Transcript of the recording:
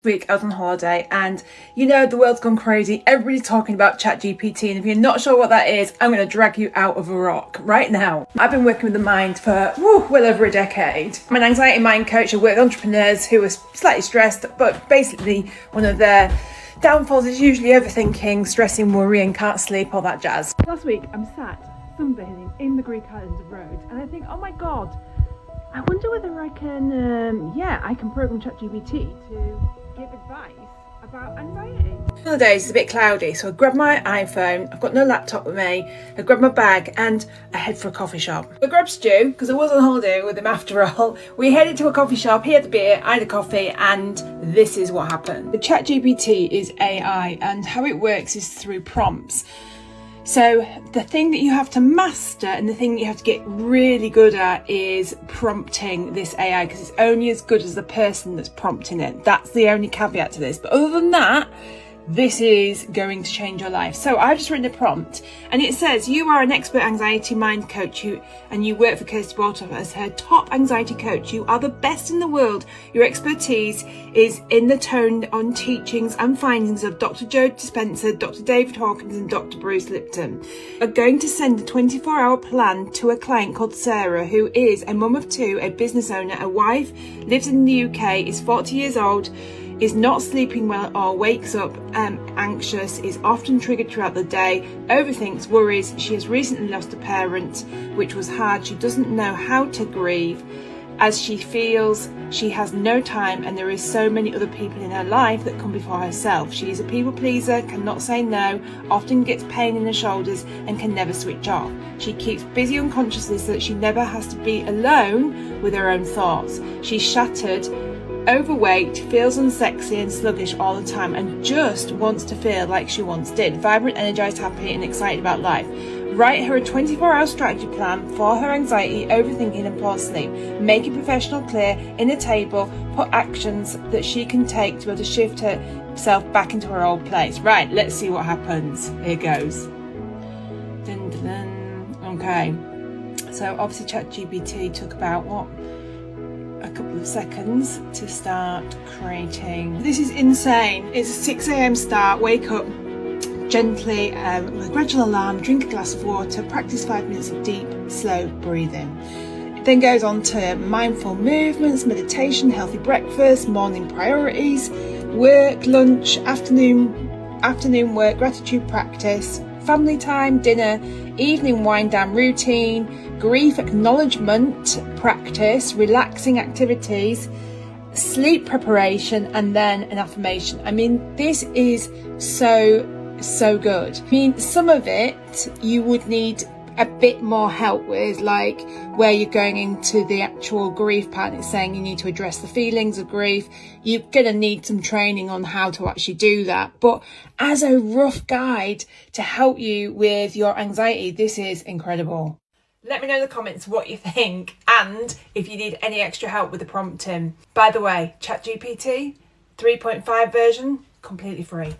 Week I was on holiday, and you know, the world's gone crazy. Everybody's talking about ChatGPT, and if you're not sure what that is, I'm going to drag you out of a rock right now. I've been working with the mind for well over a decade. I'm an anxiety mind coach. I work with entrepreneurs who are slightly stressed, but basically one of their downfalls is usually overthinking, stressing, worrying, can't sleep, all that jazz. Last week I'm sat sunbathing in the Greek island of Rhodes, and I think, oh my god, I wonder whether I can program ChatGPT to give advice about anxiety. One of the days it's a bit cloudy, so I grab my iPhone, I've got no laptop with me, I grab my bag and I head for a coffee shop. I grabbed Stu, because I was on holiday with him after all. We headed to a coffee shop, he had the beer, I had a coffee, and this is what happened. The ChatGPT is AI, and how it works is through prompts. So the thing that you have to master and the thing that you have to get really good at is prompting this AI, because it's only as good as the person that's prompting it. That's the only caveat to this. But other than that, this is going to change your life. So I've just written a prompt, and it says, you are an expert anxiety mind coach and you work for Kirsty Walters as her top anxiety coach. You are the best in the world. Your expertise is in the tone on teachings and findings of Dr. Joe Dispenza, Dr. David Hawkins and Dr. Bruce Lipton. I'm going to send a 24-hour plan to a client called Sarah, who is a mum of two, a business owner, a wife, lives in the UK, is 40 years old, is not sleeping well or wakes up anxious, is often triggered throughout the day, overthinks, worries. She has recently lost a parent, which was hard. She doesn't know how to grieve, as she feels she has no time and there is so many other people in her life that come before herself. She is a people pleaser, cannot say no, often gets pain in her shoulders and can never switch off. She keeps busy unconsciously so that she never has to be alone with her own thoughts. She's shattered, overweight, feels unsexy and sluggish all the time, and just wants to feel like she once did. Vibrant, energized, happy and excited about life. Write her a 24-hour strategy plan for her anxiety, overthinking and poor sleep. Make it professional, clear, in a table, put actions that she can take to be able to shift herself back into her old place. Right, let's see what happens. Here goes. Dun, dun, dun. Okay, so obviously ChatGPT took about a couple of seconds to start creating. This is insane. It's a 6 a.m. start, wake up gently with a gradual alarm, drink a glass of water, practice 5 minutes of deep, slow breathing. It then goes on to mindful movements, meditation, healthy breakfast, morning priorities, work, lunch, afternoon work, gratitude practice, family time, dinner, evening wind down routine, grief acknowledgement practice, relaxing activities, sleep preparation, and then an affirmation. I mean, this is so good. I mean, some of it you would need a bit more help with, like where you're going into the actual grief part. It's saying you need to address the feelings of grief. You're gonna need some training on how to actually do that, but as a rough guide to help you with your anxiety, this is incredible. Let me know in the comments what you think, and if you need any extra help with the prompting. By the way, ChatGPT 3.5 version, completely free.